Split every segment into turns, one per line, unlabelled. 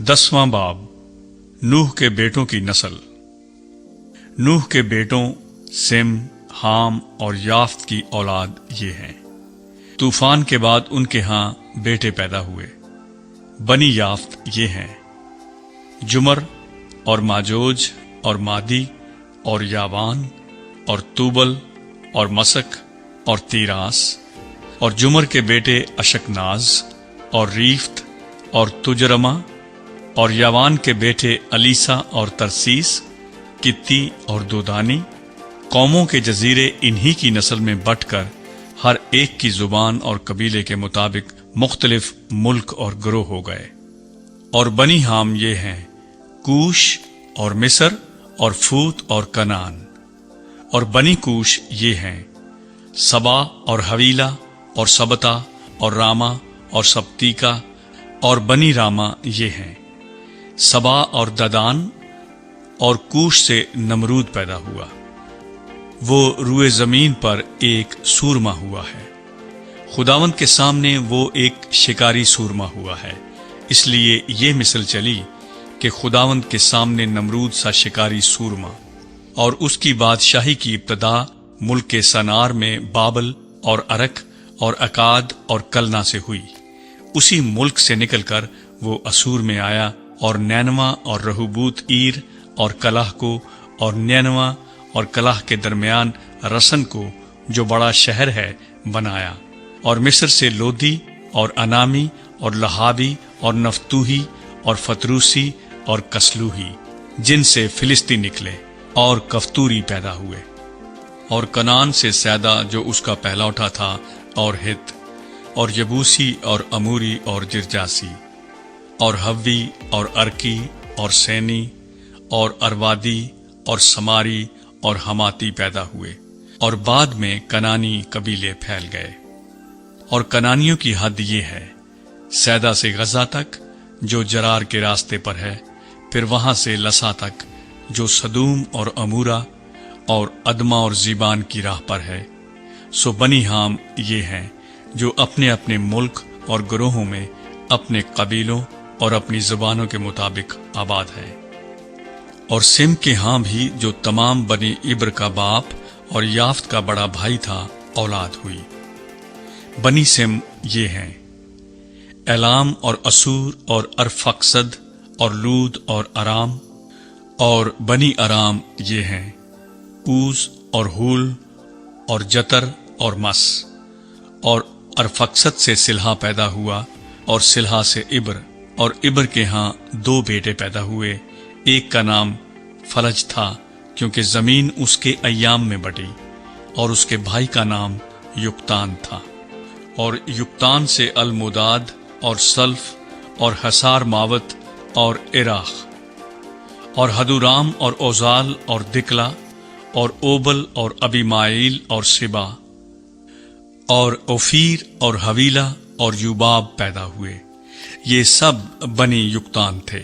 10वां बाब नूह के बेटों की नस्ल। नूह के बेटों सिम, हाम और याफ्त की औलाद ये हैं। तूफान के बाद उनके यहाँ बेटे पैदा हुए। बनी याफ्त ये हैं, जुमर और माजोज और मादी और यावान और तूबल और मसक और तीरास। और जुमर के बेटे अशकनाज और रीफ्त और तुजरमा। और यावान के बेटे अलीसा और तरसीस, कित्ती और दोदानी। कौमों के जजीरे इन्हीं की नस्ल में बंटकर हर एक की जुबान और कबीले के मुताबिक मुख्तलिफ मुल्क और ग्रोह हो गए। और बनी हाम ये हैं, कूश और मिस्र और फूत और कनान। और बनी कूश ये हैं, सबा और हवीला और सबता और रामा और सब्तीका। और बनी रामा ये हैं, सबा और ददान। और कूश से नमरूद पैदा हुआ, वो रुए जमीन पर एक सूरमा हुआ है। खुदावंद के सामने वो एक शिकारी सूरमा हुआ है। इसलिए ये मिसल चली कि खुदावंद के सामने नमरूद सा शिकारी सूरमा। और उसकी बादशाही की इब्तदा मुल्क के सनार में बाबल और अरक और अकाद और कलना से हुई। उसी मुल्क से निकलकर वो असूर में आया और नैनवा और रहूबूत ईर और कलाह को और नैनवा और कलाह के दरमियान रसन को, जो बड़ा शहर है, बनाया। और मिस्र से लोदी और अनामी और लहाबी और नफ्तूही और फतरूसी और कसलूही, जिनसे फिलिस्ती निकले और कफ्तूरी पैदा हुए। और कनान से सैदा, जो उसका पहलौठा था, और हित और यबूसी और अमूरी और जिरजासी। और हव्वी और अर्की और सैनी और अरवादी और समारी और हमाती पैदा हुए। और बाद में कनानी कबीले फैल गए। और कनानियों की हद ये है, सैदा से गजा तक, जो जरार के रास्ते पर है, फिर वहां से लसा तक, जो सदूम और अमूरा और अदमा और जीबान की राह पर है। सो बनी हाम ये हैं, जो अपने अपने मुल्क और ग्रोहों में अपने कबीलों और अपनी जुबानों के मुताबिक आबाद है। और सिम के हां भी, जो तमाम बनी इब्र का बाप और याफ्त का बड़ा भाई था, औलाद हुई। बनी सिम ये हैं, एलाम और असूर और अरफक्सद और लूद और अराम। और बनी अराम ये हैं, ऊज और हुल और जतर और मस। और अरफक्सद से सिल्हा पैदा हुआ और सिल्हा से इब्र। और इब्र के यहाँ 2 बेटे पैदा हुए। एक का नाम फलज था, क्योंकि जमीन उसके अय्याम में बटी। और उसके भाई का नाम युक्तान था। और युक्तान से अलमुदाद और सल्फ और हसार मावत और इराख। और हदुराम और ओजाल और दिकला और ओबल और अबीमाइल और सिबा। और ओफीर और हवीला और युबाब पैदा हुए। ये सब बनी युक्तान थे।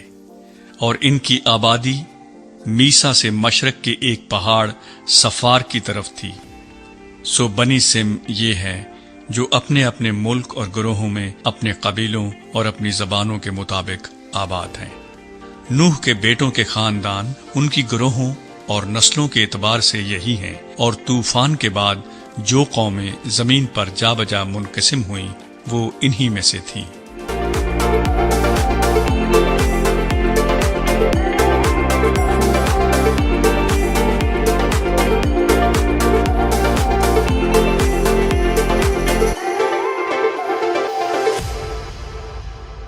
और इनकी आबादी मीसा से मशरक के एक पहाड़ सफार की तरफ थी। सो बनी सिम ये है, जो अपने अपने मुल्क और ग्रोहों में अपने कबीलों और अपनी जबानों के मुताबिक आबाद हैं। नूह के बेटों के खानदान उनकी ग्रोहों और नस्लों के एतबार से यही हैं। और तूफान के बाद जो कौमें जमीन पर जा बजा मुनकसिम हुईं, वो इन्हीं में से थीं।